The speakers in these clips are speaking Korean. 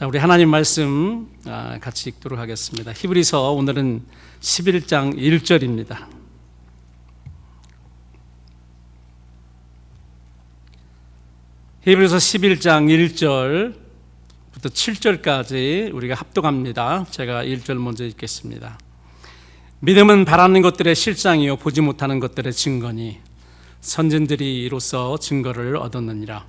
자, 우리 하나님 말씀 같이 읽도록 하겠습니다. 히브리서 오늘은 11장 1절입니다. 히브리서 11장 1절부터 7절까지 우리가 합독합니다. 제가 1절 먼저 읽겠습니다. 믿음은 바라는 것들의 실상이요 보지 못하는 것들의 증거니 선진들이 이로써 증거를 얻었느니라.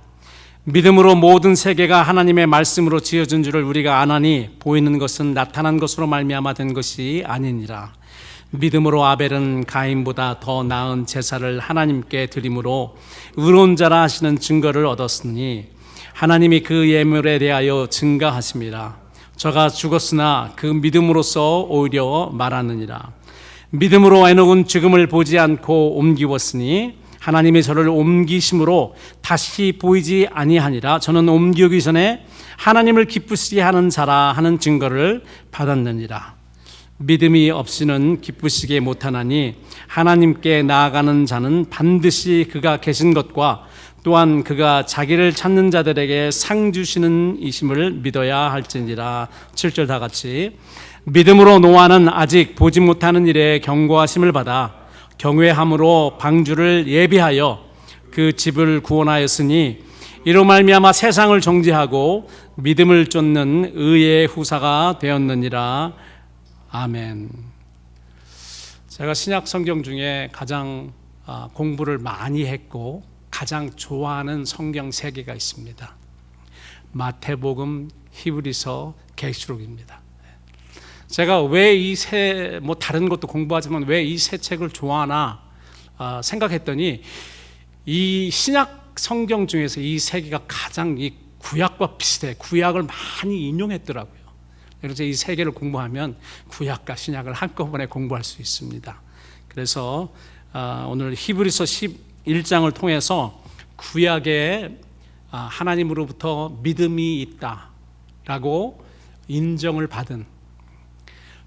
믿음으로 모든 세계가 하나님의 말씀으로 지어진 줄을 우리가 아나니 보이는 것은 나타난 것으로 말미암아 된 것이 아니니라. 믿음으로 아벨은 가인보다 더 나은 제사를 하나님께 드림으로 의로운 자라 하시는 증거를 얻었으니 하나님이 그 예물에 대하여 증가하심이라. 저가 죽었으나 그 믿음으로써 오히려 말하느니라. 믿음으로 에녹은 죽음을 보지 않고 옮기웠으니 하나님이 저를 옮기심으로 다시 보이지 아니하니라. 저는 옮기기 전에 하나님을 기쁘시게 하는 자라 하는 증거를 받았느니라. 믿음이 없이는 기쁘시게 못하나니 하나님께 나아가는 자는 반드시 그가 계신 것과 또한 그가 자기를 찾는 자들에게 상 주시는 이심을 믿어야 할지니라. 7절 다 같이. 믿음으로 노아는 아직 보지 못하는 일에 경고하심을 받아 경외함으로 방주를 예비하여 그 집을 구원하였으니 이로 말미암아 세상을 정죄하고 믿음을 쫓는 의의 후사가 되었느니라. 아멘. 제가 신약 성경 중에 가장 공부를 많이 했고 가장 좋아하는 성경 3개가 있습니다. 마태복음, 히브리서, 계시록입니다. 제가 왜 이 다른 것도 공부하지만 왜 이 세 책을 좋아하나 생각했더니 이 신약 성경 중에서 이 3개가 가장 이 구약과 비슷해. 구약을 많이 인용했더라고요. 그래서 이 3개를 공부하면 구약과 신약을 한꺼번에 공부할 수 있습니다. 그래서 오늘 히브리서 11장을 통해서 구약에 하나님으로부터 믿음이 있다라고 인정을 받은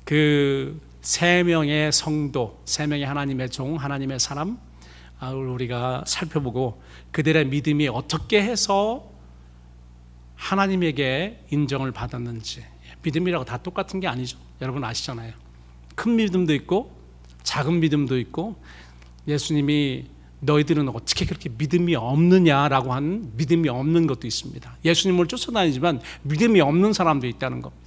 그 3명의 성도, 3명의 하나님의 종, 하나님의 사람 우리가 살펴보고 그들의 믿음이 어떻게 해서 하나님에게 인정을 받았는지. 믿음이라고 다 똑같은 게 아니죠. 여러분 아시잖아요. 큰 믿음도 있고 작은 믿음도 있고 예수님이 너희들은 어떻게 그렇게 믿음이 없느냐라고 한 믿음이 없는 것도 있습니다. 예수님을 쫓아다니지만 믿음이 없는 사람도 있다는 겁니다.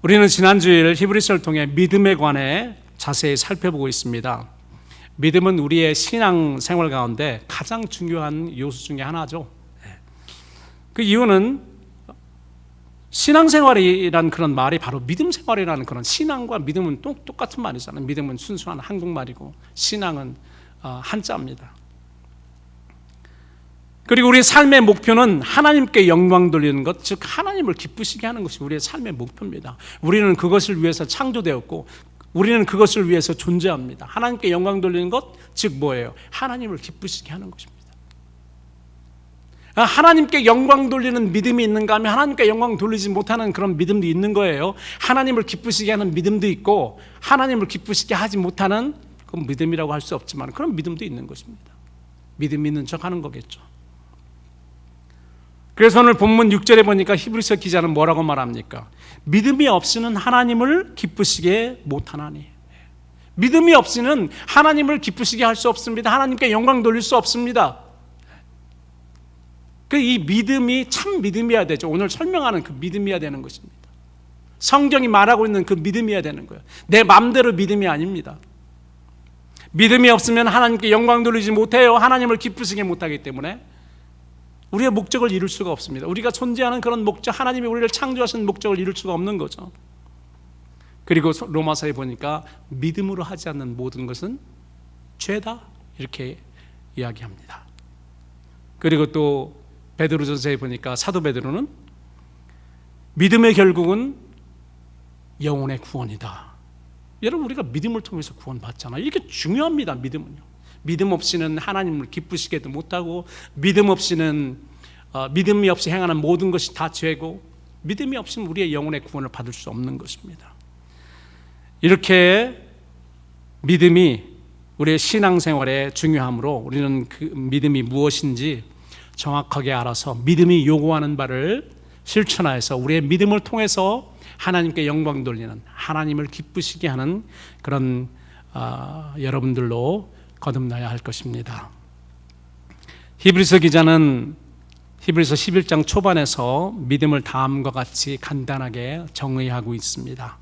우리는 지난주일 히브리서를 통해 믿음에 관해 자세히 살펴보고 있습니다. 믿음은 우리의 신앙 생활 가운데 가장 중요한 요소 중에 하나죠. 그 이유는 신앙생활이라는 그런 말이 바로 믿음생활이라는 그런 신앙과 믿음은 똑같은 말이잖아요. 믿음은 순수한 한국말이고 신앙은 한자입니다. 그리고 우리의 삶의 목표는 하나님께 영광 돌리는 것, 즉 하나님을 기쁘시게 하는 것이 우리의 삶의 목표입니다. 우리는 그것을 위해서 창조되었고 우리는 그것을 위해서 존재합니다. 하나님께 영광 돌리는 것, 즉 뭐예요? 하나님을 기쁘시게 하는 것입니다. 하나님께 영광 돌리는 믿음이 있는가 하면 하나님께 영광 돌리지 못하는 그런 믿음도 있는 거예요. 하나님을 기쁘시게 하는 믿음도 있고 하나님을 기쁘시게 하지 못하는 그건 믿음이라고 할 수 없지만 그런 믿음도 있는 것입니다. 믿음 있는 척 하는 거겠죠. 그래서 오늘 본문 6절에 보니까 히브리서 기자는 뭐라고 말합니까? 믿음이 없이는 하나님을 기쁘시게 못하나니. 믿음이 없이는 하나님을 기쁘시게 할 수 없습니다. 하나님께 영광 돌릴 수 없습니다. 이 믿음이 참 믿음이어야 되죠. 오늘 설명하는 그 믿음이어야 되는 것입니다. 성경이 말하고 있는 그 믿음이어야 되는 거예요. 내 마음대로 믿음이 아닙니다. 믿음이 없으면 하나님께 영광 돌리지 못해요. 하나님을 기쁘시게 못하기 때문에 우리의 목적을 이룰 수가 없습니다. 우리가 존재하는 그런 목적, 하나님이 우리를 창조하신 목적을 이룰 수가 없는 거죠. 그리고 로마서에 보니까 믿음으로 하지 않는 모든 것은 죄다 이렇게 이야기합니다. 그리고 또 베드로전서에 보니까 사도 베드로는 믿음의 결국은 영혼의 구원이다. 여러분 우리가 믿음을 통해서 구원받잖아요. 이게 중요합니다. 믿음은요. 믿음 없이는 하나님을 기쁘시게도 못하고 믿음이 없이 행하는 모든 것이 다 죄고 믿음이 없으면 우리의 영혼의 구원을 받을 수 없는 것입니다. 이렇게 믿음이 우리의 신앙생활에 중요하므로 우리는 그 믿음이 무엇인지 정확하게 알아서 믿음이 요구하는 바를 실천하여서 우리의 믿음을 통해서 하나님께 영광 돌리는, 하나님을 기쁘시게 하는 그런 여러분들로 거듭나야 할 것입니다. 히브리서 기자는 히브리서 11장 초반에서 믿음을 다음과 같이 간단하게 정의하고 있습니다.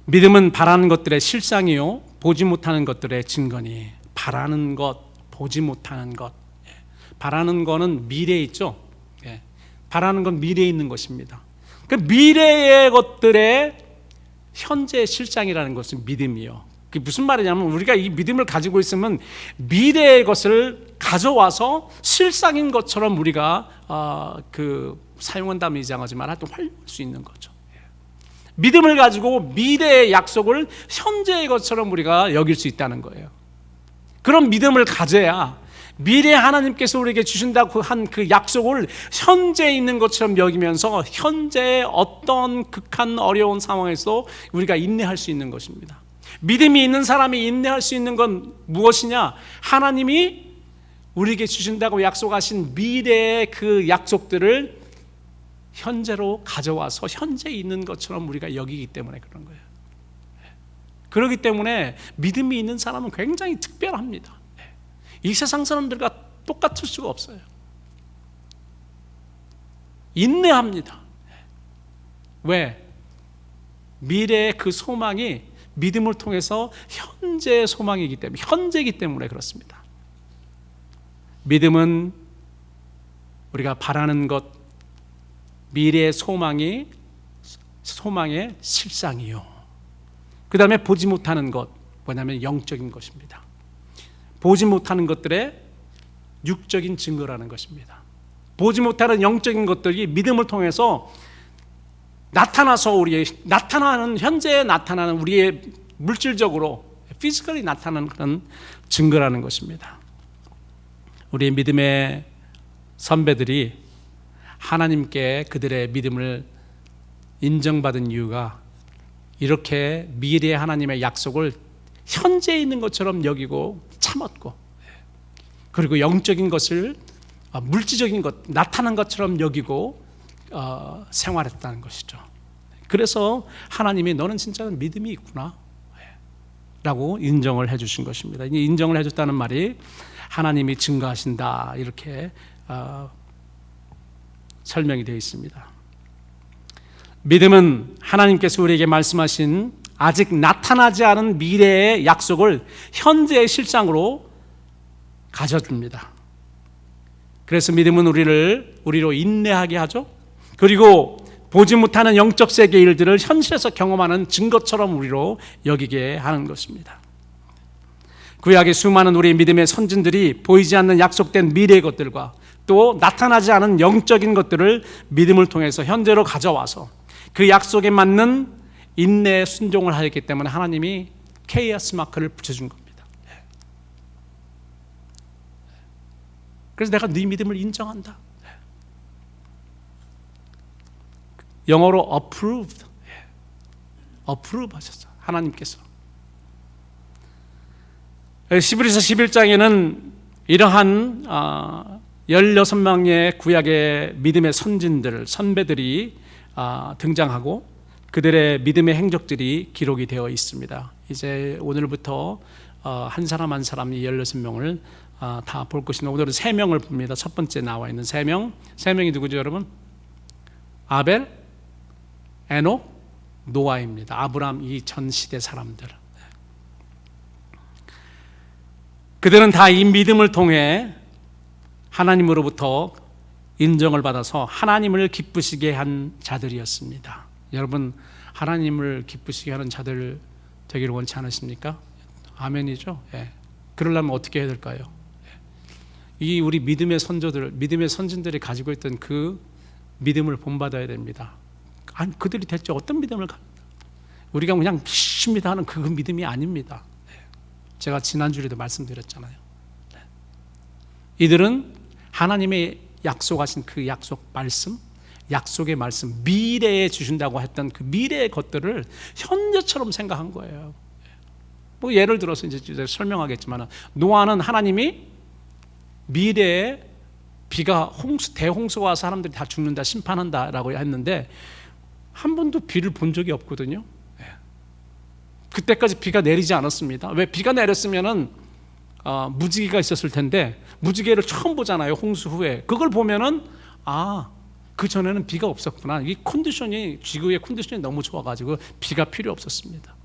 믿음은 바라는 것들의 실상이요 보지 못하는 것들의 증거니. 바라는 것, 보지 못하는 것. 바라는 거는 미래에 있죠. 바라는 건 미래에 있는 것입니다. 그 미래의 것들의 현재의 실상이라는 것은 믿음이요. 그게 무슨 말이냐면 우리가 이 믿음을 가지고 있으면 미래의 것을 가져와서 실상인 것처럼 우리가 사용한다면 이상하지만 하여튼 활용할 수 있는 거죠. 믿음을 가지고 미래의 약속을 현재의 것처럼 우리가 여길 수 있다는 거예요. 그런 믿음을 가져야 미래 하나님께서 우리에게 주신다고 한 그 약속을 현재에 있는 것처럼 여기면서 현재의 어떤 극한 어려운 상황에서 우리가 인내할 수 있는 것입니다. 믿음이 있는 사람이 인내할 수 있는 건 무엇이냐? 하나님이 우리에게 주신다고 약속하신 미래의 그 약속들을 현재로 가져와서 현재에 있는 것처럼 우리가 여기기 때문에 그런 거예요. 그렇기 때문에 믿음이 있는 사람은 굉장히 특별합니다. 이 세상 사람들과 똑같을 수가 없어요. 인내합니다. 왜? 미래의 그 소망이 믿음을 통해서 현재의 소망이기 때문에, 현재이기 때문에 그렇습니다. 믿음은 우리가 바라는 것, 미래의 소망의 실상이요. 그 다음에 보지 못하는 것, 뭐냐면 영적인 것입니다. 보지 못하는 것들의 육적인 증거라는 것입니다. 보지 못하는 영적인 것들이 믿음을 통해서 나타나서 현재에 나타나는 우리의 물질적으로 피지컬이 나타나는 그런 증거라는 것입니다. 우리의 믿음의 선배들이 하나님께 그들의 믿음을 인정받은 이유가 이렇게 미래의 하나님의 약속을 현재에 있는 것처럼 여기고 참았고, 그리고 영적인 것을 물질적인 것, 나타난 것처럼 여기고 생활했다는 것이죠. 그래서 하나님이 너는 진짜 믿음이 있구나 라고 인정을 해주신 것입니다. 이 인정을 해줬다는 말이 하나님이 증거하신다 이렇게 설명이 되어 있습니다. 믿음은 하나님께서 우리에게 말씀하신 아직 나타나지 않은 미래의 약속을 현재의 실상으로 가져줍니다. 그래서 믿음은 우리로 인내하게 하죠. 그리고 보지 못하는 영적 세계의 일들을 현실에서 경험하는 증거처럼 우리로 여기게 하는 것입니다. 구약의 수많은 우리의 믿음의 선진들이 보이지 않는 약속된 미래의 것들과 또 나타나지 않은 영적인 것들을 믿음을 통해서 현재로 가져와서 그 약속에 맞는 인내에 순종을 하였기 때문에 하나님이 KS 마크를 붙여준 겁니다. 그래서 내가 네 믿음을 인정한다. 영어로 approved, approve 하셨어요. 하나님께서. 히브리서 11장에는 이러한 16명의 구약의 믿음의 선배들이 등장하고 그들의 믿음의 행적들이 기록이 되어 있습니다. 이제 오늘부터 한 사람 한 사람 이 16명을 다 볼 것인데 오늘은 3명을 봅니다. 첫 번째 나와 있는 3명이 누구죠 여러분? 아벨, 에녹, 노아입니다. 아브람 이 전 시대 사람들. 그들은 다 이 믿음을 통해 하나님으로부터 인정을 받아서 하나님을 기쁘시게 한 자들이었습니다. 여러분 하나님을 기쁘시게 하는 자들 되기를 원치 않으십니까? 아멘이죠. 예. 그러려면 어떻게 해야 될까요? 이 우리 믿음의 선진들이 가지고 있던 그 믿음을 본받아야 됩니다. 아니 그들이 대체 어떤 믿음을 우리가 그냥 믿습니다 하는 그 믿음이 아닙니다. 제가 지난주에도 말씀드렸잖아요. 이들은 하나님의 약속하신 그 약속의 말씀, 미래에 주신다고 했던 그 미래의 것들을 현재처럼 생각한 거예요. 뭐 예를 들어서 이제 설명하겠지만 노아는 하나님이 미래에 비가 대홍수가 와서 사람들이 다 죽는다, 심판한다라고 했는데 한 번도 비를 본 적이 없거든요. 그때까지 비가 내리지 않았습니다. 왜? 비가 내렸으면은 무지개가 있었을 텐데 무지개를 처음 보잖아요, 홍수 후에. 그걸 보면은 그 전에는 비가 없었구나. 이 컨디션이, 지구의 컨디션이 너무 좋아가지고 비가 필요 없었습니다.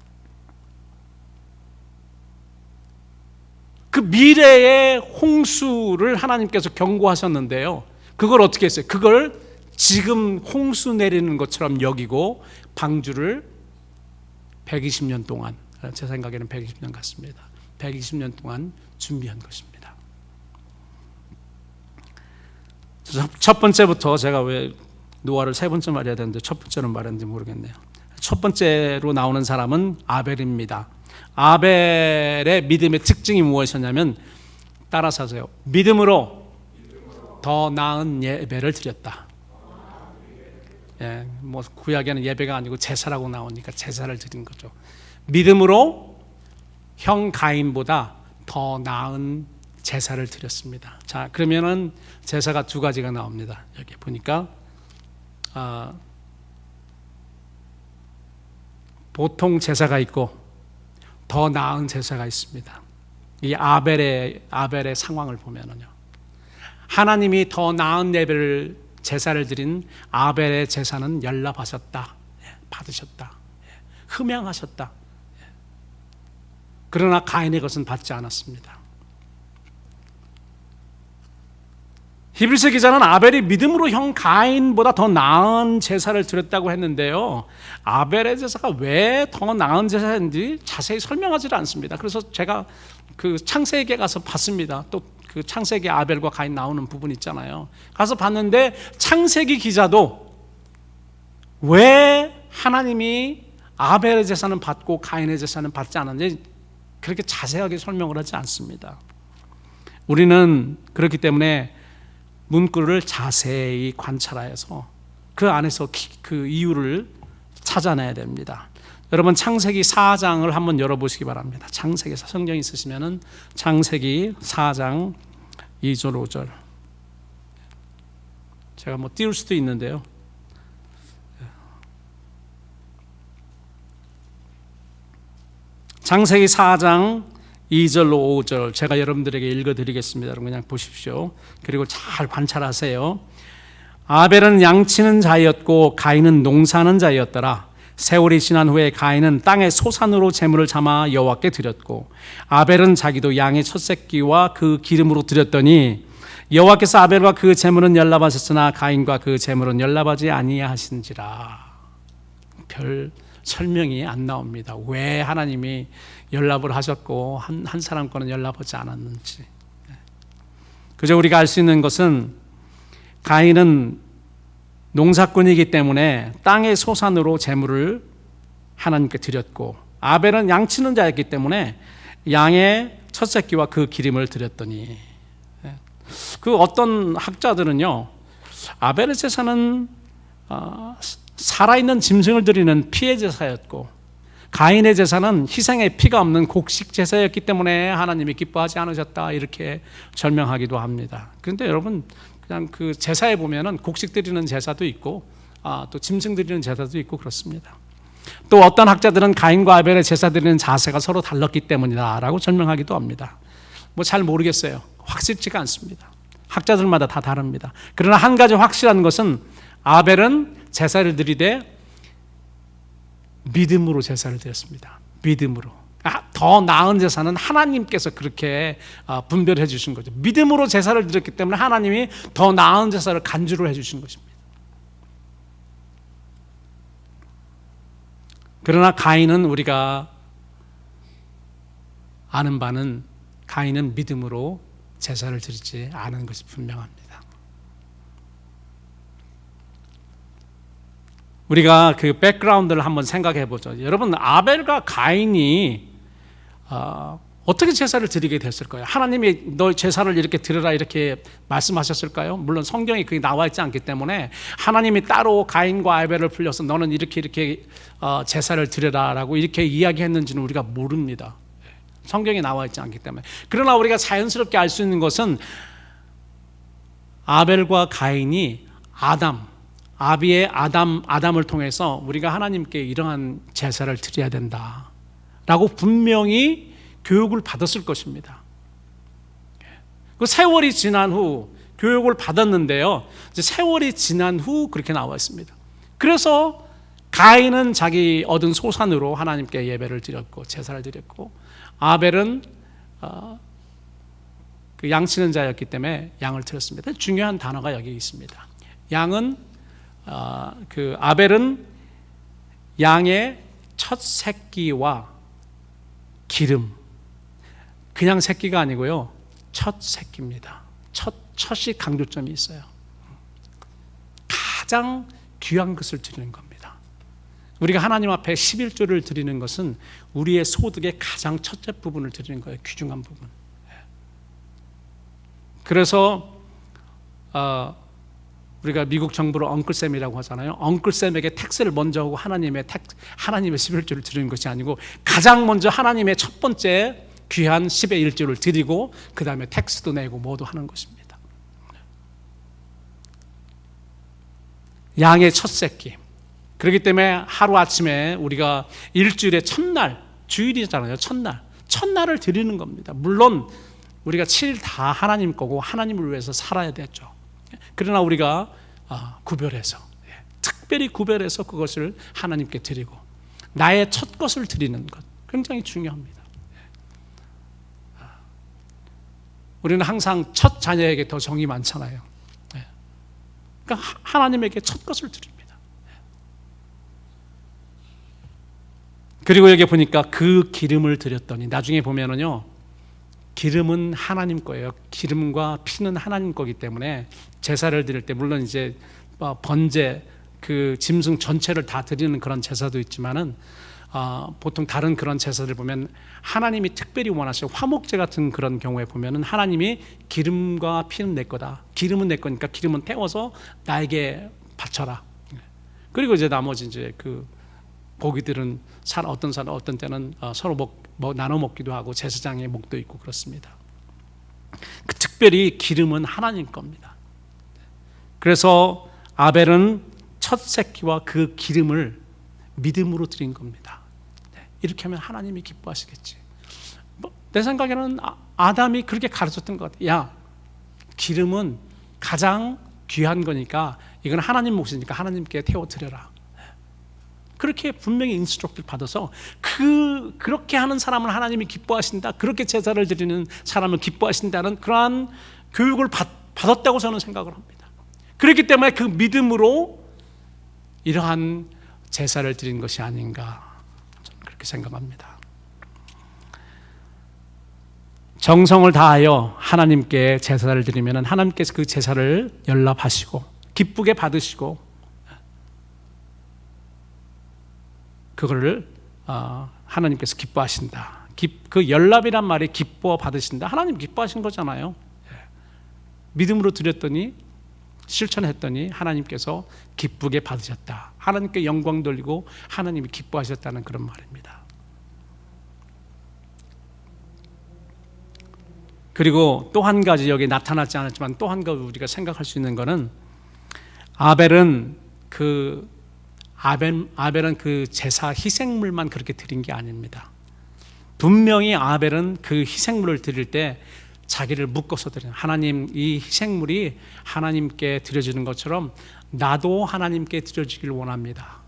그 미래의 홍수를 하나님께서 경고하셨는데요, 그걸 어떻게 했어요? 그걸 지금 홍수 내리는 것처럼 여기고 방주를 120년 동안, 제 생각에는 120년 같습니다. 120년 동안 준비한 것입니다. 첫 번째부터, 제가 왜 노아를 세 번째 말해야 되는데 첫 번째는 말했는지 모르겠네요. 첫 번째로 나오는 사람은 아벨입니다. 아벨의 믿음의 특징이 무엇이었냐면, 따라서 하세요. 믿음으로 더 나은 예배를 드렸다. 뭐 구약에는 예배가 아니고 제사라고 나오니까 제사를 드린 거죠. 믿음으로 형 가인보다 더 나은 제사를 드렸습니다. 자, 그러면은 제사가 두 가지가 나옵니다. 여기 보니까 보통 제사가 있고 더 나은 제사가 있습니다. 이 아벨의 상황을 보면은요, 하나님이 더 나은 예배를, 제사를 드린 아벨의 제사는 연락하셨다, 받으셨다, 흠양하셨다. 그러나 가인의 것은 받지 않았습니다. 히브리서 기자는 아벨이 믿음으로 형 가인보다 더 나은 제사를 드렸다고 했는데요, 아벨의 제사가 왜 더 나은 제사인지 자세히 설명하지 않습니다. 그래서 제가 그 창세기에 가서 봤습니다. 또 그 창세기 아벨과 가인 나오는 부분 있잖아요. 가서 봤는데 창세기 기자도 왜 하나님이 아벨의 제사는 받고 가인의 제사는 받지 않았는지 그렇게 자세하게 설명을 하지 않습니다. 우리는 그렇기 때문에 문구를 자세히 관찰해서 그 안에서 그 이유를 찾아내야 됩니다. 여러분, 창세기 4장을 한번 열어보시기 바랍니다. 창세기, 성경 있으시면은 창세기 4장 2절 5절. 제가 뭐 띄울 수도 있는데요, 창세기 4장 2절로 5절 제가 여러분들에게 읽어드리겠습니다. 여러분 그냥 보십시오. 그리고 잘 관찰하세요. 아벨은 양치는 자였고 가인은 농사하는 자였더라. 세월이 지난 후에 가인은 땅의 소산으로 제물을 삼아 여호와께 드렸고 아벨은 자기도 양의 첫 새끼와 그 기름으로 드렸더니 여호와께서 아벨과 그 제물은 연락하셨으나 가인과 그 제물은 연락하지 아니하신지라. 별 설명이 안 나옵니다. 왜 하나님이 연락을 하셨고 한 사람 거는 연락하지 않았는지. 그저 우리가 알 수 있는 것은 가인은 농사꾼이기 때문에 땅의 소산으로 제물을 하나님께 드렸고 아벨은 양치는 자였기 때문에 양의 첫 새끼와 그 기름을 드렸더니, 그 어떤 학자들은요, 아벨의 제사는 살아있는 짐승을 드리는 피의 제사였고 가인의 제사는 희생의 피가 없는 곡식 제사였기 때문에 하나님이 기뻐하지 않으셨다, 이렇게 설명하기도 합니다. 그런데 여러분, 그냥 그 제사에 보면은 곡식 드리는 제사도 있고 또 짐승 드리는 제사도 있고 그렇습니다. 또 어떤 학자들은 가인과 아벨의 제사 드리는 자세가 서로 달랐기 때문이다라고 설명하기도 합니다. 뭐 잘 모르겠어요. 확실치가 않습니다. 학자들마다 다 다릅니다. 그러나 한 가지 확실한 것은 아벨은 제사를 드리되 믿음으로 제사를 드렸습니다. 믿음으로. 더 나은 제사는 하나님께서 그렇게 분별해 주신 거죠. 믿음으로 제사를 드렸기 때문에 하나님이 더 나은 제사를 간주를 해 주신 것입니다. 그러나 가인은, 우리가 아는 바는 가인은 믿음으로 제사를 드리지 않은 것이 분명합니다. 우리가 그 백그라운드를 한번 생각해 보죠. 여러분, 아벨과 가인이 어떻게 제사를 드리게 됐을까요? 하나님이 너 제사를 이렇게 드려라 이렇게 말씀하셨을까요? 물론 성경에 그게 나와 있지 않기 때문에 하나님이 따로 가인과 아벨을 불려서 너는 이렇게 제사를 드려라라고 이렇게 이야기했는지는 우리가 모릅니다. 성경에 나와 있지 않기 때문에. 그러나 우리가 자연스럽게 알 수 있는 것은 아벨과 가인이 아비의 아담을 통해서 우리가 하나님께 이러한 제사를 드려야 된다라고 분명히 교육을 받았을 것입니다. 그 세월이 지난 후 교육을 받았는데요, 이제 세월이 지난 후 그렇게 나와 있습니다. 그래서 가인은 자기 얻은 소산으로 하나님께 예배를 드렸고 제사를 드렸고, 아벨은 그 양치는 자였기 때문에 양을 드렸습니다. 중요한 단어가 여기 있습니다. 양은 그 아벨은 양의 첫 새끼와 기름, 그냥 새끼가 아니고요, 첫 새끼입니다. 첫이 강조점이 있어요. 가장 귀한 것을 드리는 겁니다. 우리가 하나님 앞에 11조를 드리는 것은 우리의 소득의 가장 첫째 부분을 드리는 거예요. 귀중한 부분. 그래서 우리가 미국 정부를 엉클쌤이라고 하잖아요. 엉클쌤에게 텍스를 먼저 하고 하나님의 11조를 드리는 것이 아니고, 가장 먼저 하나님의 첫 번째 귀한 10의 1조를 드리고 그 다음에 텍스도 내고 모두 하는 것입니다. 양의 첫 새끼. 그렇기 때문에 하루아침에 우리가 일주일의 첫날, 주일이잖아요. 첫날을 드리는 겁니다. 물론 우리가 7일 다 하나님 거고 하나님을 위해서 살아야 되죠. 그러나 우리가 구별해서, 특별히 구별해서 그것을 하나님께 드리고 나의 첫 것을 드리는 것, 굉장히 중요합니다. 우리는 항상 첫 자녀에게 더 정이 많잖아요. 그러니까 하나님에게 첫 것을 드립니다. 그리고 여기 보니까 그 기름을 드렸더니, 나중에 보면은요, 기름은 하나님 거예요. 기름과 피는 하나님 거기 때문에 제사를 드릴 때, 물론 이제 번제, 그 짐승 전체를 다 드리는 그런 제사도 있지만은 보통 다른 그런 제사들 보면 하나님이 특별히 원하시고, 화목제 같은 그런 경우에 보면은 하나님이 기름과 피는 내 거다, 기름은 내 거니까 기름은 태워서 나에게 바쳐라. 그리고 이제 나머지 이제 그 고기들은 어떤 때는 서로 나눠 먹기도 하고 제사장의 목도 있고 그렇습니다. 그 특별히 기름은 하나님 겁니다. 그래서 아벨은 첫 새끼와 그 기름을 믿음으로 드린 겁니다. 이렇게 하면 하나님이 기뻐하시겠지. 내 생각에는 아담이 그렇게 가르쳤던 것 같아요. 야, 기름은 가장 귀한 거니까 이건 하나님 몫이니까 하나님께 태워드려라. 그렇게 분명히 인스트럭트를 받아서 그렇게 하는 사람은 하나님이 기뻐하신다, 그렇게 제사를 드리는 사람은 기뻐하신다는 그러한 교육을 받았다고 저는 생각을 합니다. 그렇기 때문에 그 믿음으로 이러한 제사를 드린 것이 아닌가, 저는 그렇게 생각합니다. 정성을 다하여 하나님께 제사를 드리면 하나님께서 그 제사를 연락하시고 기쁘게 받으시고, 그거를 하나님께서 기뻐하신다. 그 연락이란 말이 기뻐 받으신다, 하나님 기뻐하신 거잖아요. 믿음으로 드렸더니, 실천했더니 하나님께서 기쁘게 받으셨다, 하나님께 영광 돌리고 하나님이 기뻐하셨다는 그런 말입니다. 그리고 또 한 가지, 여기 나타나지 않았지만 또 한 가지 우리가 생각할 수 있는 것은, 아벨은 그 제사 희생물만 그렇게 드린 게 아닙니다. 분명히 아벨은 그 희생물을 드릴 때 자기를 묶어서 드리는, 하나님, 이 희생물이 하나님께 드려지는 것처럼 나도 하나님께 드려지길 원합니다.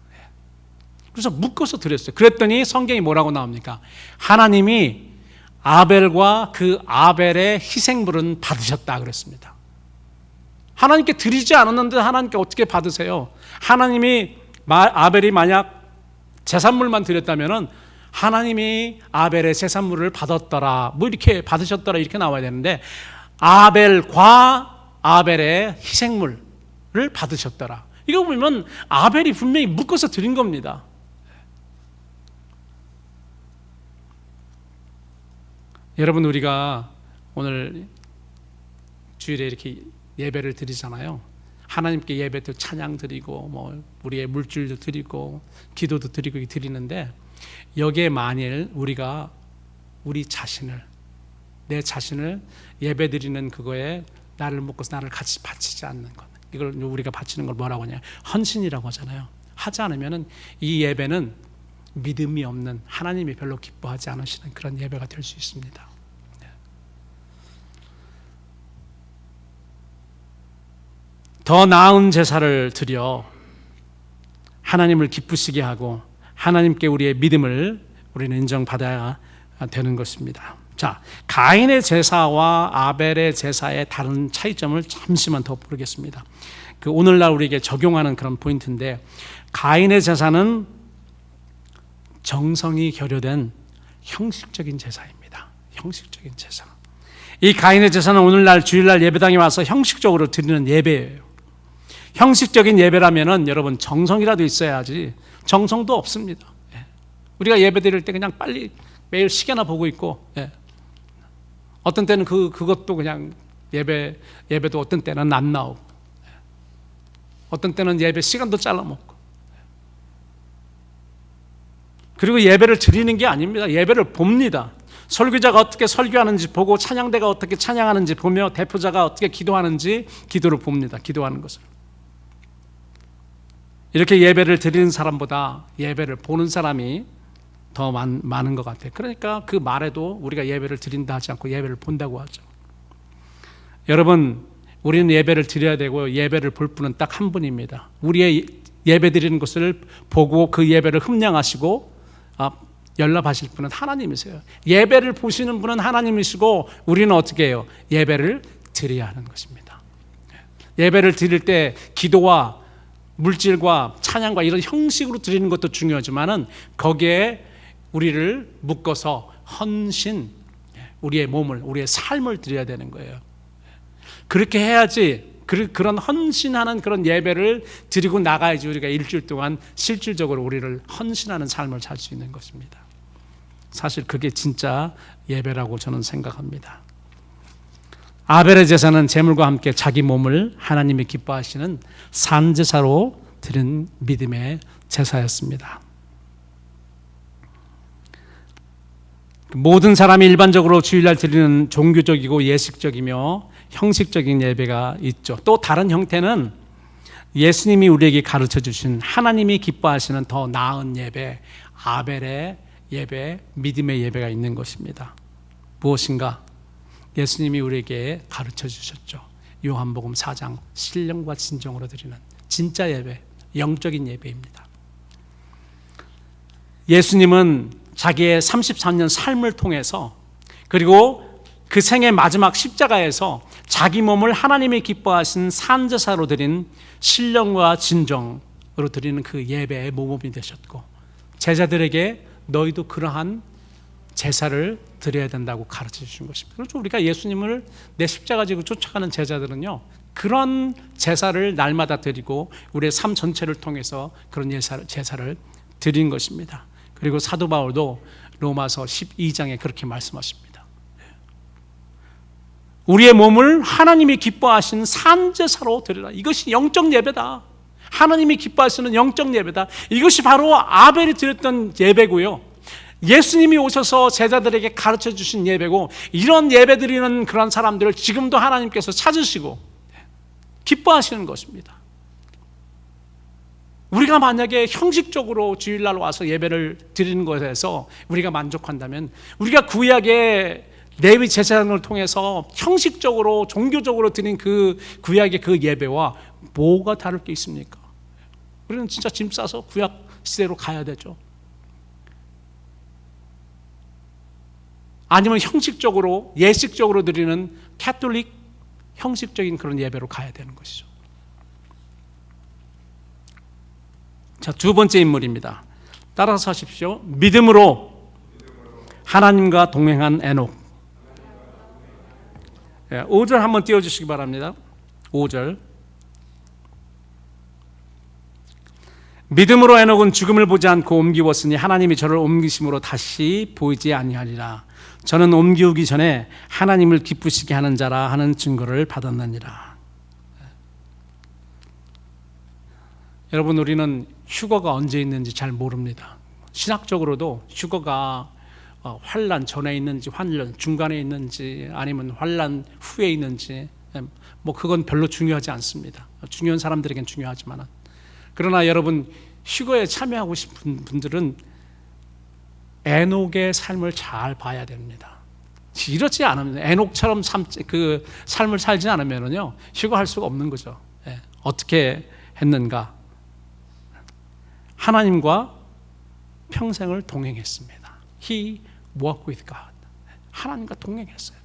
그래서 묶어서 드렸어요. 그랬더니 성경이 뭐라고 나옵니까? 하나님이 아벨과 그 아벨의 희생물은 받으셨다 그랬습니다. 하나님께 드리지 않았는데 하나님께 어떻게 받으세요? 아벨이 만약 제산물만 드렸다면은 하나님이 아벨의 제산물을 받았더라, 뭐 이렇게 받으셨더라 이렇게 나와야 되는데, 아벨과 아벨의 희생물을 받으셨더라, 이거 보면 아벨이 분명히 묶어서 드린 겁니다. 여러분, 우리가 오늘 주일에 이렇게 예배를 드리잖아요. 하나님께 예배도 찬양 드리고 뭐 우리의 물질도 드리고 기도도 드리고 드리는데, 여기에 만일 우리가 내 자신을 예배 드리는 그거에 나를 먹고 나를 같이 바치지 않는 것. 이걸 우리가 바치는 걸 뭐라고 하냐? 헌신이라고 하잖아요. 하지 않으면 이 예배는 믿음이 없는, 하나님이 별로 기뻐하지 않으시는 그런 예배가 될 수 있습니다. 더 나은 제사를 드려 하나님을 기쁘시게 하고 하나님께 우리의 믿음을 우리는 인정받아야 되는 것입니다. 자, 가인의 제사와 아벨의 제사의 다른 차이점을 잠시만 더 보겠습니다. 그 오늘날 우리에게 적용하는 그런 포인트인데, 가인의 제사는 정성이 결여된 형식적인 제사입니다. 형식적인 제사. 이 가인의 제사는 오늘날 주일날 예배당에 와서 형식적으로 드리는 예배예요. 형식적인 예배라면은 여러분 정성이라도 있어야지, 정성도 없습니다. 우리가 예배 드릴 때 그냥 빨리 매일 시계나 보고 있고, 어떤 때는 그것도 그냥 예배도 어떤 때는 안 나오고, 어떤 때는 예배 시간도 잘라먹고, 그리고 예배를 드리는 게 아닙니다. 예배를 봅니다. 설교자가 어떻게 설교하는지 보고, 찬양대가 어떻게 찬양하는지 보며, 대표자가 어떻게 기도하는지 기도를 봅니다. 기도하는 것을. 이렇게 예배를 드리는 사람보다 예배를 보는 사람이 더 많은 것 같아요. 그러니까 그 말에도 우리가 예배를 드린다 하지 않고 예배를 본다고 하죠. 여러분, 우리는 예배를 드려야 되고 예배를 볼 분은 딱 한 분입니다. 우리의 예배 드리는 것을 보고 그 예배를 흠량하시고 연락하실 분은 하나님이세요. 예배를 보시는 분은 하나님이시고, 우리는 어떻게 해요? 예배를 드려야 하는 것입니다. 예배를 드릴 때 기도와 물질과 찬양과 이런 형식으로 드리는 것도 중요하지만은 거기에 우리를 묶어서 헌신, 우리의 몸을, 우리의 삶을 드려야 되는 거예요. 그렇게 해야지, 그런 헌신하는 그런 예배를 드리고 나가야지 우리가 일주일 동안 실질적으로 우리를 헌신하는 삶을 살 수 있는 것입니다. 사실 그게 진짜 예배라고 저는 생각합니다. 아벨의 제사는 제물과 함께 자기 몸을 하나님이 기뻐하시는 산제사로 드린 믿음의 제사였습니다. 모든 사람이 일반적으로 주일날 드리는 종교적이고 예식적이며 형식적인 예배가 있죠. 또 다른 형태는 예수님이 우리에게 가르쳐 주신 하나님이 기뻐하시는 더 나은 예배, 아벨의 예배, 믿음의 예배가 있는 것입니다. 무엇인가? 예수님이 우리에게 가르쳐 주셨죠. 요한복음 4장, 신령과 진정으로 드리는 진짜 예배, 영적인 예배입니다. 예수님은 자기의 33년 삶을 통해서, 그리고 그 생의 마지막 십자가에서 자기 몸을 하나님이 기뻐하신 산제사로 드린 신령과 진정으로 드리는 그 예배의 모범이 되셨고, 제자들에게 너희도 그러한 제사를 드려야 된다고 가르쳐 주신 것입니다. 그렇죠. 우리가 예수님을 내 십자가 지고 쫓아가는 제자들은요, 그런 제사를 날마다 드리고 우리의 삶 전체를 통해서 그런 제사를 드린 것입니다. 그리고 사도 바울도 로마서 12장에 그렇게 말씀하십니다. 우리의 몸을 하나님이 기뻐하시는 산제사로 드리라. 이것이 영적 예배다. 하나님이 기뻐하시는 영적 예배다. 이것이 바로 아벨이 드렸던 예배고요, 예수님이 오셔서 제자들에게 가르쳐 주신 예배고, 이런 예배 드리는 그런 사람들을 지금도 하나님께서 찾으시고 기뻐하시는 것입니다. 우리가 만약에 형식적으로 주일날 와서 예배를 드리는 것에서 우리가 만족한다면, 우리가 구약의 레위 제사장을 통해서 형식적으로 종교적으로 드린 그 구약의 그 예배와 뭐가 다를 게 있습니까? 우리는 진짜 짐 싸서 구약 시대로 가야 되죠. 아니면 형식적으로 예식적으로 드리는 캐톨릭 형식적인 그런 예배로 가야 되는 것이죠. 자, 두 번째 인물입니다. 따라서 하십시오. 믿음으로 하나님과 동행한 에녹. 5절 한번 띄워주시기 바랍니다. 5절. 믿음으로 에녹은 죽음을 보지 않고 옮기웠으니 하나님이 저를 옮기심으로 다시 보이지 아니하리라. 저는 옮기우기 전에 하나님을 기쁘시게 하는 자라 하는 증거를 받았느니라. 여러분, 우리는 휴거가 언제 있는지 잘 모릅니다. 신학적으로도 휴거가 환란 전에 있는지 환란 중간에 있는지 아니면 환란 후에 있는지 뭐 그건 별로 중요하지 않습니다. 중요한 사람들에겐 중요하지만은. 그러나 여러분, 휴거에 참여하고 싶은 분들은 에녹의 삶을 잘 봐야 됩니다. 이렇지 않으면, 에녹처럼 그 삶을 살지 않으면요, 휴거할 수가 없는 거죠. 어떻게 했는가? 하나님과 평생을 동행했습니다. He walked with God. 하나님과 동행했어요.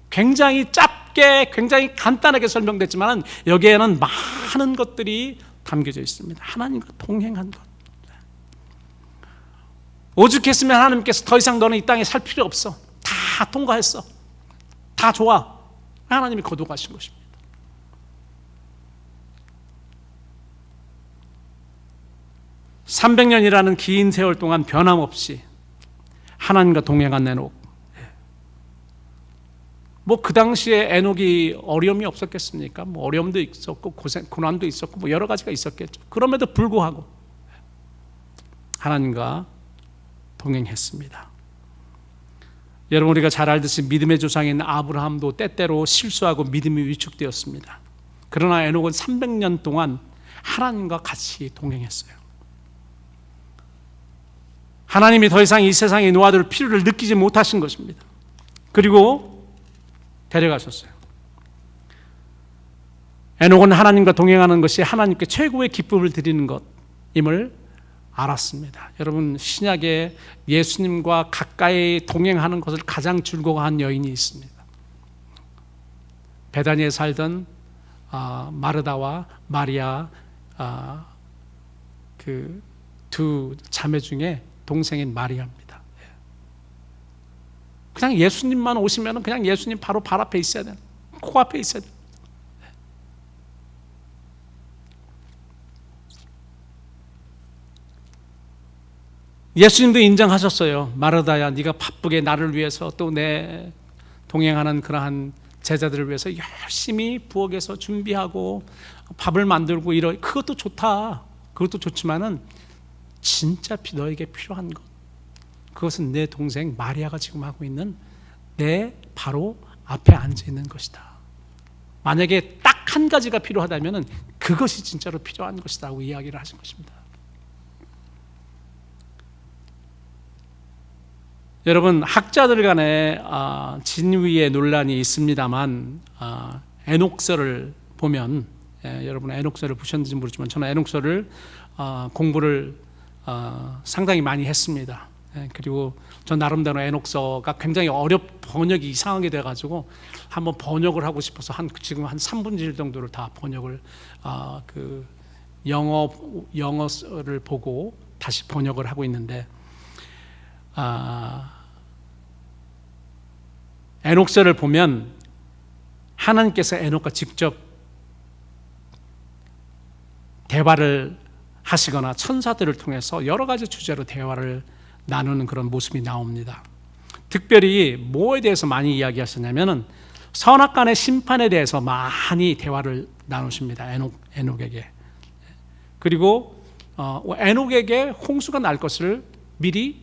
굉장히 짧게, 굉장히 간단하게 설명됐지만 여기에는 많은 것들이 담겨져 있습니다. 하나님과 동행한 것. 오죽했으면 하나님께서 더 이상 너는 이 땅에 살 필요 없어. 다 통과했어. 다 좋아. 하나님이 거두가신 것입니다. (300년이라는) 긴 세월 동안 변함없이 하나님과 동행한 에녹. 뭐 그 당시에 에녹이 어려움이 없었겠습니까? 뭐 어려움도 있었고 고난도 있었고 뭐 여러 가지가 있었겠죠. 그럼에도 불구하고 하나님과 동행했습니다. 여러분, 우리가 잘 알듯이 믿음의 조상인 아브라함도 때때로 실수하고 믿음이 위축되었습니다. 그러나 에녹은 300년 동안 하나님과 같이 동행했어요. 하나님이 더 이상 이 세상에 놓아둘 필요를 느끼지 못하신 것입니다. 그리고 데려가셨어요. 에녹은 하나님과 동행하는 것이 하나님께 최고의 기쁨을 드리는 것임을 알았습니다. 여러분, 신약에 예수님과 가까이 동행하는 것을 가장 즐거워한 여인이 있습니다. 베다니에 살던 마르다와 마리아, 그 두 자매 중에 동생인 마리아입니다. 그냥 예수님만 오시면 그냥 예수님 바로 발 앞에 있어야 돼요. 코앞에 있어야 돼요. 예수님도 인정하셨어요. 마르다야, 네가 바쁘게 나를 위해서 또 내 동행하는 그러한 제자들을 위해서 열심히 부엌에서 준비하고 밥을 만들고 그것도 좋다. 그것도 좋지만은 진짜 너에게 필요한 것, 그것은 내 동생 마리아가 지금 하고 있는 내 바로 앞에 앉아 있는 것이다. 만약에 딱 한 가지가 필요하다면 그것이 진짜로 필요한 것이다고 이야기를 하신 것입니다. 여러분, 학자들 간에 진위의 논란이 있습니다만 에녹서를 보면, 여러분 에녹서를 보셨는지 모르지만 저는 에녹서를 공부를 상당히 많이 했습니다. 그리고 저 나름대로 에녹서가 굉장히 번역이 이상하게 돼가지고 한번 번역을 하고 싶어서 지금 한 3분의 1 정도를 다 번역을 그 영어를 보고 다시 번역을 하고 있는데, 에녹서를 보면 하나님께서 에녹과 직접 대화를 하시거나 천사들을 통해서 여러 가지 주제로 대화를 나누는 그런 모습이 나옵니다. 특별히 뭐에 대해서 많이 이야기하셨냐면은 선악간의 심판에 대해서 많이 대화를 나누십니다. 에녹에게. 그리고 에녹에게 홍수가 날 것을 미리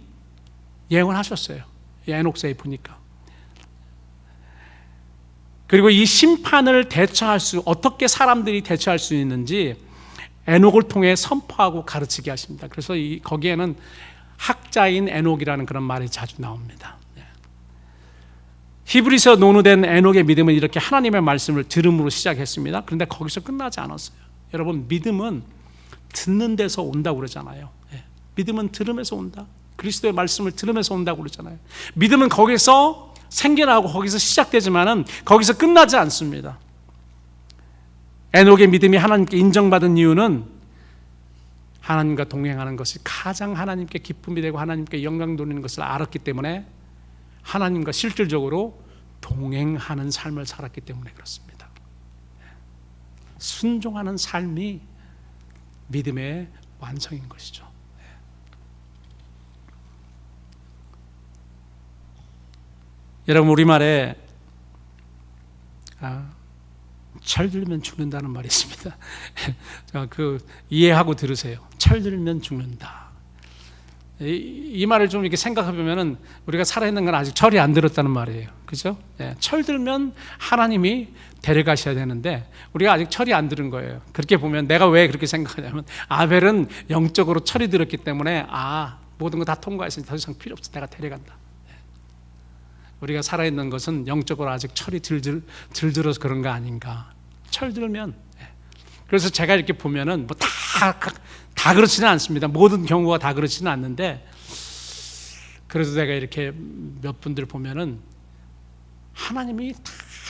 예언하셨어요. 에녹서에 보니까. 그리고 이 심판을 어떻게 사람들이 대처할 수 있는지 에녹을 통해 선포하고 가르치게 하십니다. 그래서 거기에는 학자인 에녹이라는 그런 말이 자주 나옵니다. 히브리서 논의된 에녹의 믿음은 이렇게 하나님의 말씀을 들음으로 시작했습니다. 그런데 거기서 끝나지 않았어요. 여러분, 믿음은 듣는 데서 온다고 그러잖아요. 믿음은 들음에서 온다. 그리스도의 말씀을 들으면서 온다고 그러잖아요. 믿음은 거기서 생겨나고 거기서 시작되지만은 거기서 끝나지 않습니다. 에녹의 믿음이 하나님께 인정받은 이유는 하나님과 동행하는 것이 가장 하나님께 기쁨이 되고 하나님께 영광 돌리는 것을 알았기 때문에 하나님과 실질적으로 동행하는 삶을 살았기 때문에 그렇습니다. 순종하는 삶이 믿음의 완성인 것이죠. 여러분, 우리말에 철들면 죽는다는 말이 있습니다. 이해하고 들으세요. 철들면 죽는다. 이 말을 좀 이렇게 생각해 보면은 우리가 살아있는 건 아직 철이 안 들었다는 말이에요. 그죠? 철 들면 하나님이 데려가셔야 되는데 우리가 아직 철이 안 들은 거예요. 그렇게 보면 내가 왜 그렇게 생각하냐면 아벨은 영적으로 철이 들었기 때문에 모든 거 다 통과했으니 더 이상 필요 없어. 내가 데려간다. 우리가 살아있는 것은 영적으로 아직 철이 들어서 그런 거 아닌가. 철 들면 그래서 제가 이렇게 보면은 뭐 다 그렇지는 않습니다. 모든 경우가 다 그렇지는 않는데 그래도 내가 이렇게 몇 분들 보면은 하나님이 다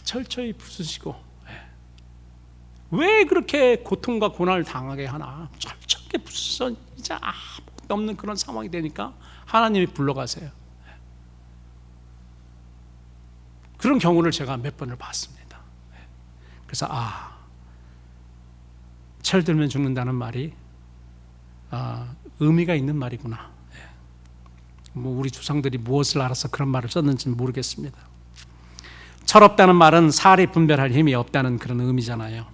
철저히 부수시고 왜 그렇게 고통과 고난을 당하게 하나 철저하게 부수서 이제 아무것도 없는 그런 상황이 되니까 하나님이 불러가세요. 그런 경우를 제가 몇 번을 봤습니다. 그래서 철 들면 죽는다는 말이 의미가 있는 말이구나. 뭐 우리 조상들이 무엇을 알아서 그런 말을 썼는지는 모르겠습니다. 철없다는 말은 살이 분별할 힘이 없다는 그런 의미잖아요.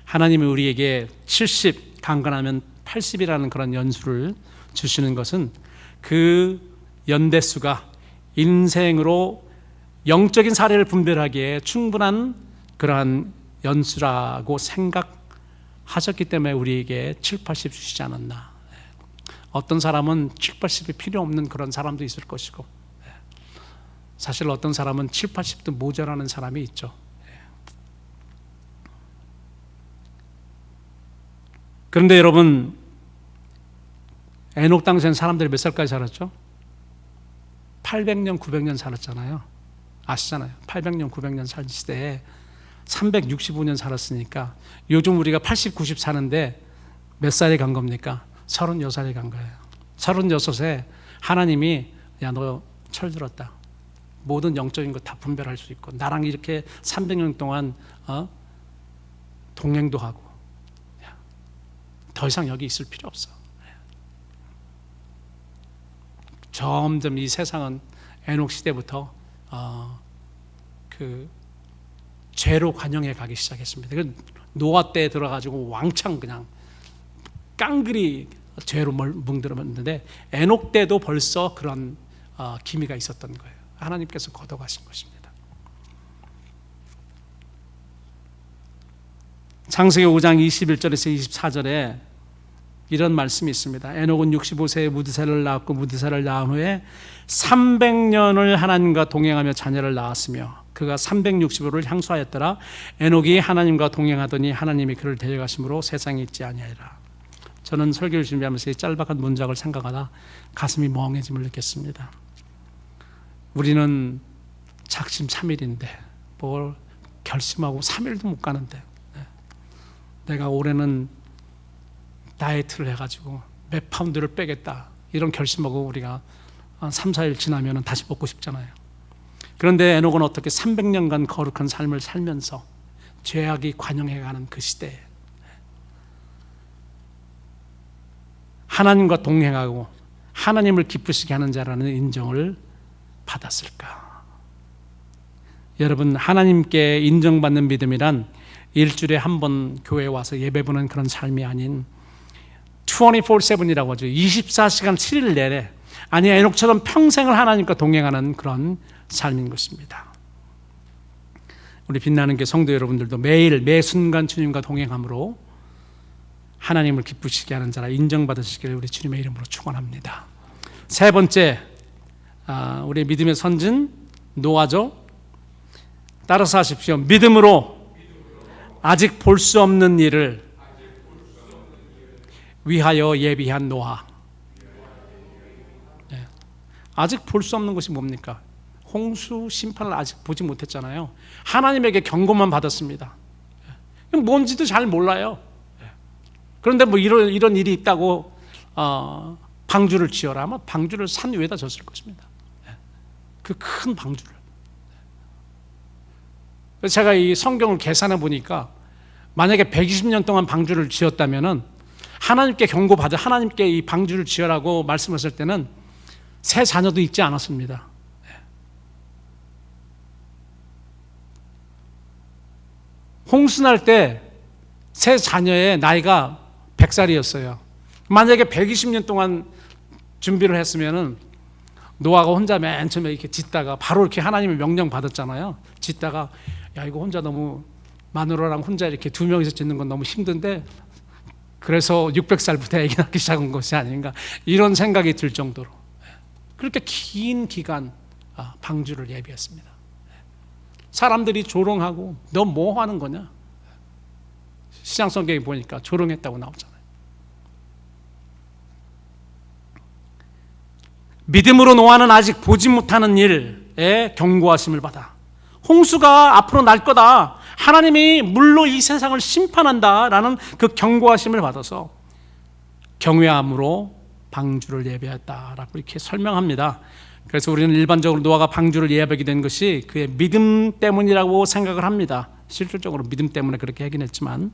하나님이 우리에게 70, 강건하면 80이라는 그런 연수를 주시는 것은 그 연대수가 인생으로 영적인 사례를 분별하기에 충분한 그러한 연수라고 생각하셨기 때문에 우리에게 7, 80 주시지 않았나. 어떤 사람은 7, 80이 필요 없는 그런 사람도 있을 것이고 사실 어떤 사람은 7, 80도 모자라는 사람이 있죠. 그런데 여러분 에녹 당시엔 사람들이 몇 살까지 살았죠? 800년, 900년 살았잖아요. 아시잖아요. 800년, 900년 살 시대에 365년 살았으니까 요즘 우리가 80, 90 사는데 몇 살에 간 겁니까? 36살에 간 거예요. 36에 하나님이 너 철 들었다. 모든 영적인 것 다 분별할 수 있고 나랑 이렇게 300년 동안 동행도 하고 더 이상 여기 있을 필요 없어. 점점 이 세상은 에녹 시대부터 그 죄로 관영해 가기 시작했습니다. 노아 때 들어가지고 왕창 그냥 깡그리 죄로 뭉들었는데 에녹 때도 벌써 그런 기미가 있었던 거예요. 하나님께서 걷어가신 것입니다. 창세기 5장 21절에서 24절에 이런 말씀이 있습니다. 에녹은 65세에 무드셀을 낳았고 무드셀을 낳은 후에 300년을 하나님과 동행하며 자녀를 낳았으며 그가 365를 향수하였더라. 에녹이 하나님과 동행하더니 하나님이 그를 데려가심으로 세상에 있지 아니하리라. 저는 설교를 준비하면서 이 짤막한 문장을 생각하다 가슴이 멍해짐을 느꼈습니다. 우리는 작심 3일인데 뭘 결심하고 3일도 못 가는데 내가 올해는 다이어트를 해가지고 몇 파운드를 빼겠다 이런 결심하고 우리가 한 3, 4일 지나면 다시 먹고 싶잖아요. 그런데 에녹은 어떻게 300년간 거룩한 삶을 살면서 죄악이 관영해가는 그 시대에 하나님과 동행하고 하나님을 기쁘시게 하는 자라는 인정을 받았을까? 여러분, 하나님께 인정받는 믿음이란 일주일에 한 번 교회에 와서 예배 보는 그런 삶이 아닌 24/7이라고 하죠. 24시간 7일 내내 아니 에녹처럼 평생을 하나님과 동행하는 그런 삶인 것입니다. 우리 빛나는 게 성도 여러분들도 매일 매 순간 주님과 동행함으로 하나님을 기쁘시게 하는 자라 인정받으시기를 우리 주님의 이름으로 축원합니다. 세 번째, 우리 믿음의 선진 노아죠. 따라서 하십시오. 믿음으로 아직 볼 수 없는 일을 위하여 예비한 노아. 네. 아직 볼 수 없는 것이 뭡니까? 홍수 심판을 아직 보지 못했잖아요. 하나님에게 경고만 받았습니다. 뭔지도 잘 몰라요. 그런데 뭐 이런 일이 있다고 방주를 지어라. 아마 방주를 산 위에다 졌을 것입니다. 그 큰 방주를. 그래서 제가 이 성경을 계산해 보니까 만약에 120년 동안 방주를 지었다면은 하나님께 경고받아 하나님께 이 방주를 지으라고 말씀하실 때는 새 자녀도 있지 않았습니다. 홍수날 때 새 자녀의 나이가 100살이었어요. 만약에 120년 동안 준비를 했으면은 노아가 혼자 맨 처음에 이렇게 짓다가 바로 이렇게 하나님의 명령 받았잖아요. 짓다가 야 이거 혼자 너무 마누라랑 혼자 이렇게 두 명이서 짓는 건 너무 힘든데 그래서 600살부터 애기 낳기 시작한 것이 아닌가 이런 생각이 들 정도로 그렇게 긴 기간 방주를 예비했습니다. 사람들이 조롱하고 너 뭐 하는 거냐? 시장 성경에 보니까 조롱했다고 나오잖아요. 믿음으로 노아는 아직 보지 못하는 일에 경고하심을 받아 홍수가 앞으로 날 거다. 하나님이 물로 이 세상을 심판한다라는 그 경고하심을 받아서 경외함으로 방주를 예배했다라고 이렇게 설명합니다. 그래서 우리는 일반적으로 노아가 방주를 예배하게 된 것이 그의 믿음 때문이라고 생각을 합니다. 실질적으로 믿음 때문에 그렇게 하긴 했지만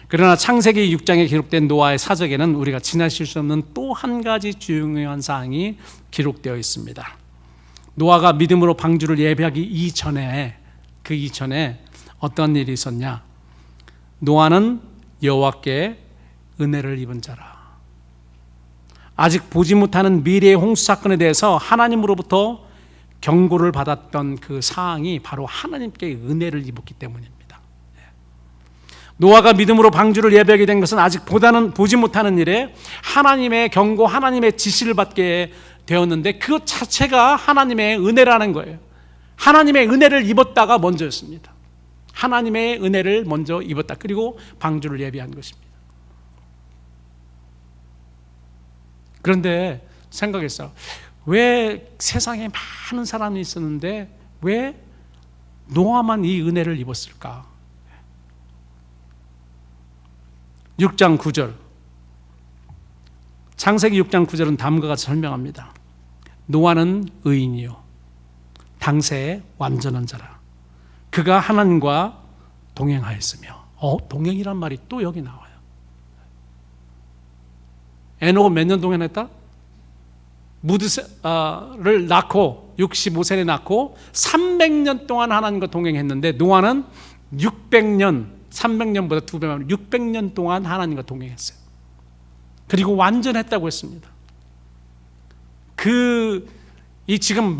그러나 창세기 6장에 기록된 노아의 사적에는 우리가 지나칠 수 없는 또 한 가지 중요한 사항이 기록되어 있습니다. 노아가 믿음으로 방주를 예배하기 이전에 그 이전에 어떤 일이 있었냐? 노아는 여호와께 은혜를 입은 자라. 아직 보지 못하는 미래의 홍수 사건에 대해서 하나님으로부터 경고를 받았던 그 사항이 바로 하나님께 은혜를 입었기 때문입니다. 노아가 믿음으로 방주를 예배하게 된 것은 아직 보지 못하는 일에 하나님의 경고, 하나님의 지시를 받게 되었는데 그 자체가 하나님의 은혜라는 거예요. 하나님의 은혜를 입었다가 먼저였습니다. 하나님의 은혜를 먼저 입었다. 그리고 방주를 예비한 것입니다. 그런데 생각했어요. 왜 세상에 많은 사람이 있었는데 왜 노아만 이 은혜를 입었을까? 6장 9절 창세기 6장 9절은 다음과 같이 설명합니다. 노아는 의인이요 당세에 완전한 자라. 그가 하나님과 동행하였으며 동행이란 말이 또 여기 나와요. 에녹은 몇 년 동행했다? 무드를 낳고 65세에 낳고 300년 동안 하나님과 동행했는데 노아는 600년 300년보다 2배 많은 600년 동안 하나님과 동행했어요. 그리고 완전했다고 했습니다. 지금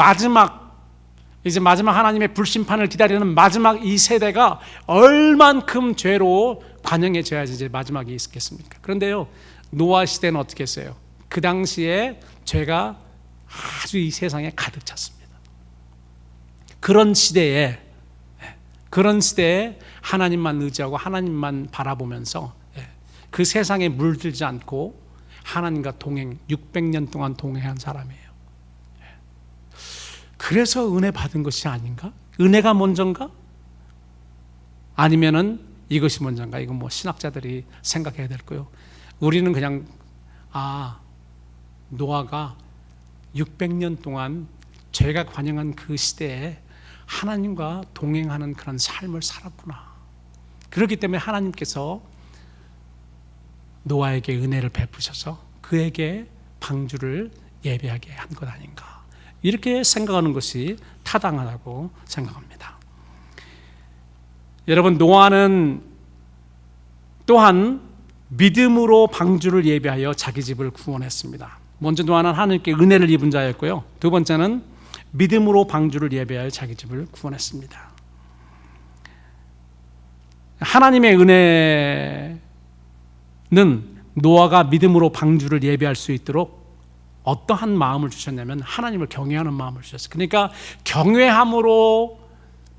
이제 마지막 하나님의 불심판을 기다리는 마지막 이 세대가 얼만큼 죄로 관영해져야지 이제 마지막이 있겠습니까? 그런데요, 노아 시대는 어떻게 했어요? 그 당시에 죄가 아주 이 세상에 가득 찼습니다. 그런 시대에 하나님만 의지하고 하나님만 바라보면서 그 세상에 물들지 않고 하나님과 600년 동안 동행한 사람이에요. 그래서 은혜 받은 것이 아닌가? 은혜가 먼저인가? 아니면은 이것이 먼저인가? 이건 뭐 신학자들이 생각해야 될 거예요. 우리는 그냥 노아가 600년 동안 죄가 관영한 그 시대에 하나님과 동행하는 그런 삶을 살았구나. 그렇기 때문에 하나님께서 노아에게 은혜를 베푸셔서 그에게 방주를 예배하게 한 것 아닌가. 이렇게 생각하는 것이 타당하다고 생각합니다. 여러분, 노아는 또한 믿음으로 방주를 예배하여 자기 집을 구원했습니다. 먼저 노아는 하나님께 은혜를 입은 자였고요. 두 번째는 믿음으로 방주를 예배하여 자기 집을 구원했습니다. 하나님의 은혜는 노아가 믿음으로 방주를 예배할 수 있도록 어떠한 마음을 주셨냐면 하나님을 경외하는 마음을 주셨어요. 그러니까 경외함으로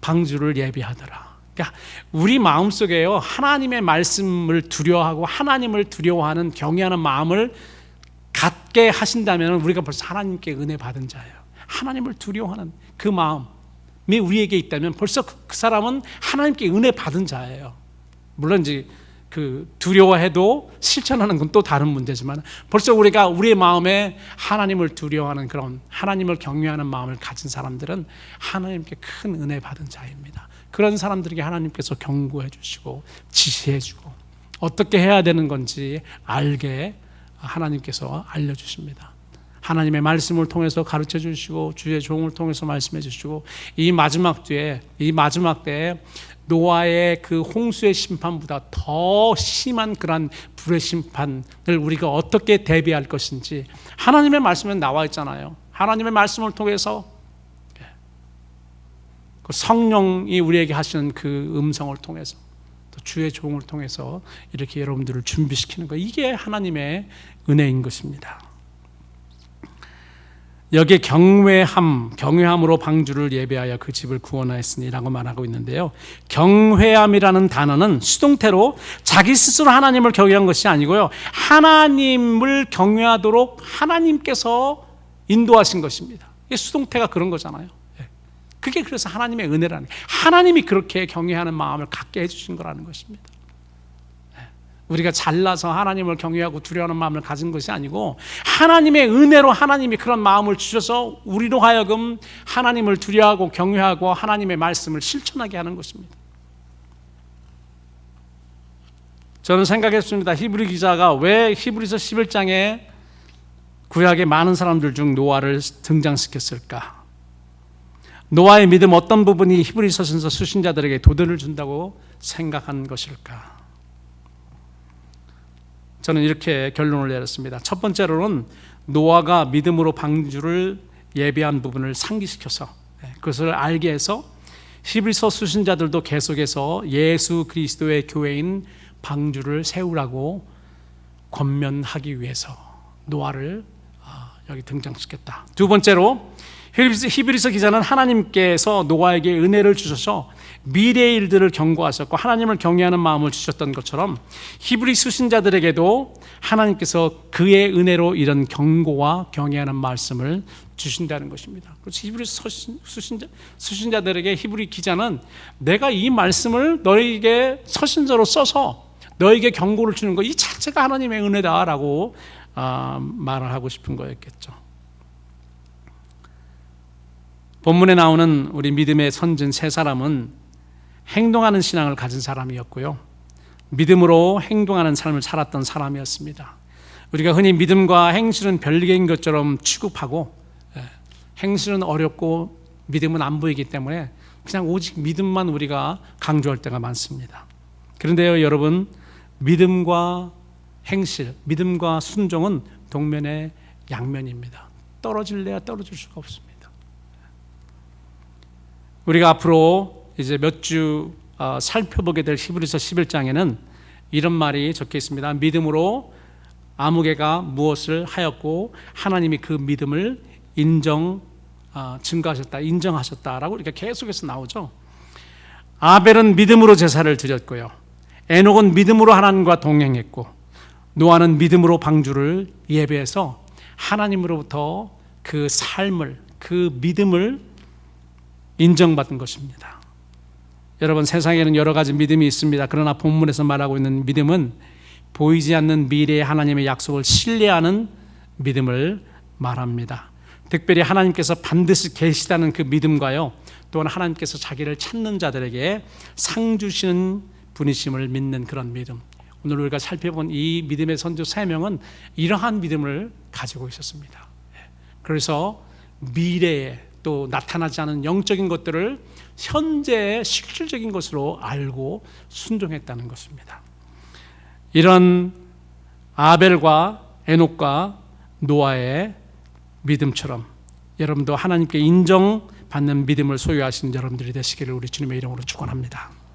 방주를 예배하더라. 그러니까 우리 마음속에요, 하나님의 말씀을 두려워하고 하나님을 두려워하는 경외하는 마음을 갖게 하신다면 우리가 벌써 하나님께 은혜 받은 자예요. 하나님을 두려워하는 그 마음이 우리에게 있다면 벌써 그 사람은 하나님께 은혜 받은 자예요. 물론 이제 그 두려워해도 실천하는 건 또 다른 문제지만 벌써 우리가 우리의 마음에 하나님을 두려워하는 그런 하나님을 경외하는 마음을 가진 사람들은 하나님께 큰 은혜 받은 자입니다. 그런 사람들에게 하나님께서 경고해 주시고 지시해 주고 어떻게 해야 되는 건지 알게 하나님께서 알려주십니다. 하나님의 말씀을 통해서 가르쳐 주시고 주의 종을 통해서 말씀해 주시고 이 마지막 때에 노아의 그 홍수의 심판보다 더 심한 그러한 불의 심판을 우리가 어떻게 대비할 것인지 하나님의 말씀에 나와 있잖아요. 하나님의 말씀을 통해서 그 성령이 우리에게 하시는 그 음성을 통해서 또 주의 종을 통해서 이렇게 여러분들을 준비시키는 것, 이게 하나님의 은혜인 것입니다. 여기에 경외함으로 방주를 예배하여 그 집을 구원하였으니 라고 말하고 있는데요, 경외함이라는 단어는 수동태로 자기 스스로 하나님을 경외한 것이 아니고요, 하나님을 경외하도록 하나님께서 인도하신 것입니다. 이게 수동태가 그런 거잖아요. 그게 그래서 하나님의 은혜라는, 하나님이 그렇게 경외하는 마음을 갖게 해주신 거라는 것입니다. 우리가 잘나서 하나님을 경외하고 두려워하는 마음을 가진 것이 아니고 하나님의 은혜로 하나님이 그런 마음을 주셔서 우리로 하여금 하나님을 두려워하고 경외하고 하나님의 말씀을 실천하게 하는 것입니다. 저는 생각했습니다. 히브리 기자가 왜 히브리서 11장에 구약의 많은 사람들 중 노아를 등장시켰을까? 노아의 믿음 어떤 부분이 히브리서 수신자들에게 도전을 준다고 생각한 것일까? 저는 이렇게 결론을 내렸습니다. 첫 번째로는 노아가 믿음으로 방주를 예배한 부분을 상기시켜서 그것을 알게 해서 히브리서 수신자들도 계속해서 예수 그리스도의 교회인 방주를 세우라고 권면하기 위해서 노아를 여기 등장시켰다. 두 번째로 히브리서 기자는 하나님께서 노아에게 은혜를 주셔서 미래의 일들을 경고하셨고 하나님을 경외하는 마음을 주셨던 것처럼 히브리 수신자들에게도 하나님께서 그의 은혜로 이런 경고와 경외하는 말씀을 주신다는 것입니다. 그래서 히브리 수신자들에게 히브리 기자는 내가 이 말씀을 너에게 서신서로 써서 너에게 경고를 주는 것, 이 자체가 하나님의 은혜다라고 말을 하고 싶은 거였겠죠. 본문에 나오는 우리 믿음의 선진 세 사람은 행동하는 신앙을 가진 사람이었고요, 믿음으로 행동하는 삶을 살았던 사람이었습니다. 우리가 흔히 믿음과 행실은 별개인 것처럼 취급하고 행실은 어렵고 믿음은 안 보이기 때문에 그냥 오직 믿음만 우리가 강조할 때가 많습니다. 그런데요 여러분, 믿음과 행실, 믿음과 순종은 동면의 양면입니다. 떨어질래야 떨어질 수가 없습니다. 우리가 앞으로 이제 몇 주 살펴보게 될 히브리서 11장에는 이런 말이 적혀 있습니다. 믿음으로 아무개가 무엇을 하였고 하나님이 그 믿음을 증거하셨다, 인정하셨다라고 이렇게 계속해서 나오죠. 아벨은 믿음으로 제사를 드렸고요, 에녹은 믿음으로 하나님과 동행했고, 노아는 믿음으로 방주를 예배해서 하나님으로부터 그 삶을, 그 믿음을 인정받은 것입니다. 여러분, 세상에는 여러 가지 믿음이 있습니다. 그러나 본문에서 말하고 있는 믿음은 보이지 않는 미래의 하나님의 약속을 신뢰하는 믿음을 말합니다. 특별히 하나님께서 반드시 계시다는 그 믿음과요, 또한 하나님께서 자기를 찾는 자들에게 상 주시는 분이심을 믿는 그런 믿음. 오늘 우리가 살펴본 이 믿음의 선조 3명은 이러한 믿음을 가지고 있었습니다. 그래서 미래에 또 나타나지 않은 영적인 것들을 현재의 실질적인 것으로 알고 순종했다는 것입니다. 이런 아벨과 에녹과 노아의 믿음처럼 여러분도 하나님께 인정받는 믿음을 소유하신 여러분들이 되시기를 우리 주님의 이름으로 축원합니다.